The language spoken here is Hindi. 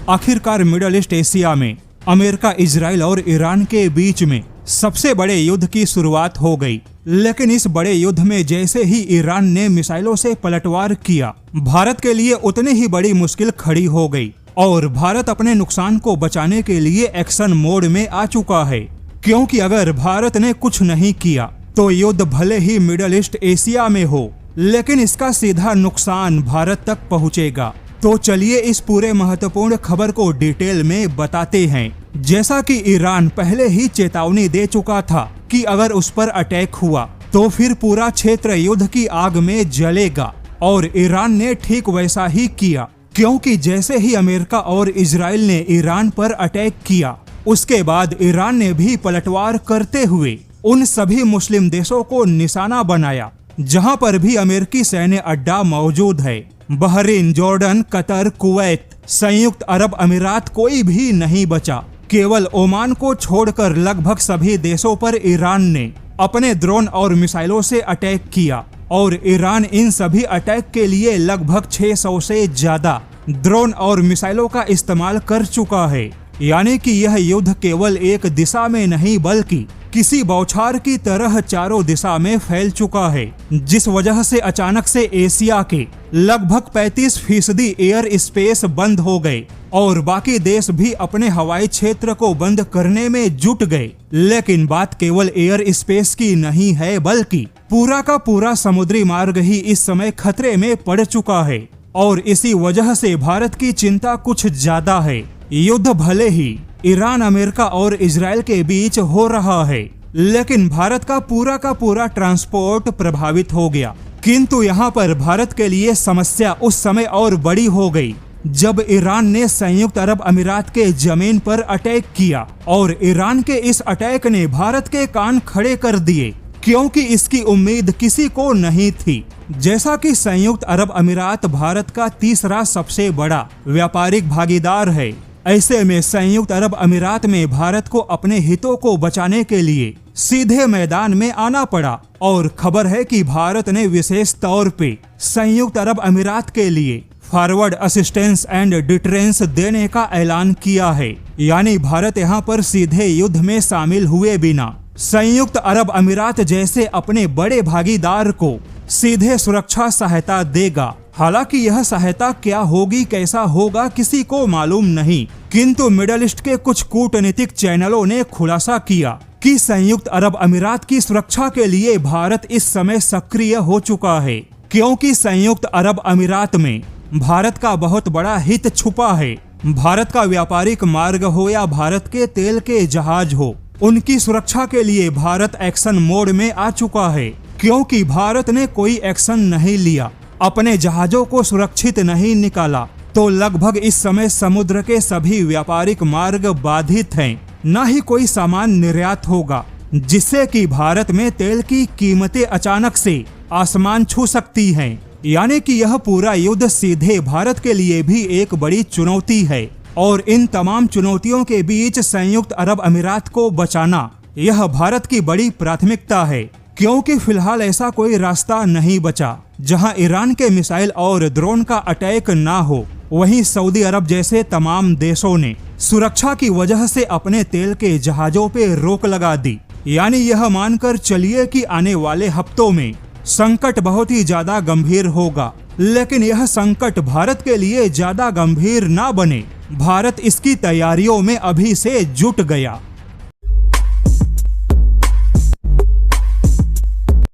आखिरकार मिडल ईस्ट एशिया में अमेरिका, इजराइल और ईरान के बीच में सबसे बड़े युद्ध की शुरुआत हो गई। लेकिन इस बड़े युद्ध में जैसे ही ईरान ने मिसाइलों से पलटवार किया, भारत के लिए उतनी ही बड़ी मुश्किल खड़ी हो गई और भारत अपने नुकसान को बचाने के लिए एक्शन मोड में आ चुका है। क्योंकि अगर भारत ने कुछ नहीं किया तो युद्ध भले ही मिडल ईस्ट एशिया में हो, लेकिन इसका सीधा नुकसान भारत तक पहुंचेगा। तो चलिए इस पूरे महत्वपूर्ण खबर को डिटेल में बताते हैं। जैसा कि ईरान पहले ही चेतावनी दे चुका था कि अगर उस पर अटैक हुआ तो फिर पूरा क्षेत्र युद्ध की आग में जलेगा, और ईरान ने ठीक वैसा ही किया। क्योंकि जैसे ही अमेरिका और इजराइल ने ईरान पर अटैक किया, उसके बाद ईरान ने भी पलटवार करते हुए उन सभी मुस्लिम देशों को निशाना बनाया जहां पर भी अमेरिकी सैन्य अड्डा मौजूद है। बहरीन, जॉर्डन, कतर, कुवैत, संयुक्त अरब अमीरात कोई भी नहीं बचा। केवल ओमान को छोड़कर लगभग सभी देशों पर ईरान ने अपने ड्रोन और मिसाइलों से अटैक किया, और ईरान इन सभी अटैक के लिए लगभग 600 से ज्यादा ड्रोन और मिसाइलों का इस्तेमाल कर चुका है। यानी कि यह युद्ध केवल एक दिशा में नहीं बल्कि किसी बौछार की तरह चारों दिशा में फैल चुका है, जिस वजह से अचानक से एशिया के लगभग 35% एयर स्पेस बंद हो गए और बाकी देश भी अपने हवाई क्षेत्र को बंद करने में जुट गए। लेकिन बात केवल एयर स्पेस की नहीं है, बल्कि पूरा का पूरा समुद्री मार्ग ही इस समय खतरे में पड़ चुका है। और इसी वजह से भारत की चिंता कुछ ज्यादा है। युद्ध भले ही ईरान, अमेरिका और इजराइल के बीच हो रहा है, लेकिन भारत का पूरा ट्रांसपोर्ट प्रभावित हो गया। किंतु यहाँ पर भारत के लिए समस्या उस समय और बड़ी हो गई जब ईरान ने संयुक्त अरब अमीरात के जमीन पर अटैक किया, और ईरान के इस अटैक ने भारत के कान खड़े कर दिए, क्योंकि इसकी उम्मीद किसी को नहीं थी। जैसा कि संयुक्त अरब अमीरात भारत का तीसरा सबसे बड़ा व्यापारिक भागीदार है, ऐसे में संयुक्त अरब अमीरात में भारत को अपने हितों को बचाने के लिए सीधे मैदान में आना पड़ा। और खबर है कि भारत ने विशेष तौर पे संयुक्त अरब अमीरात के लिए फॉरवर्ड असिस्टेंस एंड डिटरेंस देने का ऐलान किया है। यानी भारत यहाँ पर सीधे युद्ध में शामिल हुए बिना संयुक्त अरब अमीरात जैसे अपने बड़े भागीदार को सीधे सुरक्षा सहायता देगा। हालांकि यह सहायता क्या होगी, कैसा होगा, किसी को मालूम नहीं। किंतु मिडल ईस्ट के कुछ कूटनीतिक चैनलों ने खुलासा किया कि संयुक्त अरब अमीरात की सुरक्षा के लिए भारत इस समय सक्रिय हो चुका है, क्योंकि संयुक्त अरब अमीरात में भारत का बहुत बड़ा हित छुपा है। भारत का व्यापारिक मार्ग हो या भारत के तेल के जहाज हो, उनकी सुरक्षा के लिए भारत एक्शन मोड में आ चुका है। क्योंकि भारत ने कोई एक्शन नहीं लिया, अपने जहाजों को सुरक्षित नहीं निकाला, तो लगभग इस समय समुद्र के सभी व्यापारिक मार्ग बाधित हैं। न ही कोई सामान निर्यात होगा, जिससे कि भारत में तेल की कीमतें अचानक से आसमान छू सकती हैं। यानी कि यह पूरा युद्ध सीधे भारत के लिए भी एक बड़ी चुनौती है, और इन तमाम चुनौतियों के बीच संयुक्त अरब अमीरात को बचाना यह भारत की बड़ी प्राथमिकता है। क्योंकि फिलहाल ऐसा कोई रास्ता नहीं बचा जहां ईरान के मिसाइल और ड्रोन का अटैक ना हो। वहीं सऊदी अरब जैसे तमाम देशों ने सुरक्षा की वजह से अपने तेल के जहाजों पे रोक लगा दी। यानी यह मानकर चलिए कि आने वाले हफ्तों में संकट बहुत ही ज्यादा गंभीर होगा। लेकिन यह संकट भारत के लिए ज्यादा गंभीर ना बने, भारत इसकी तैयारियों में अभी से जुट गया।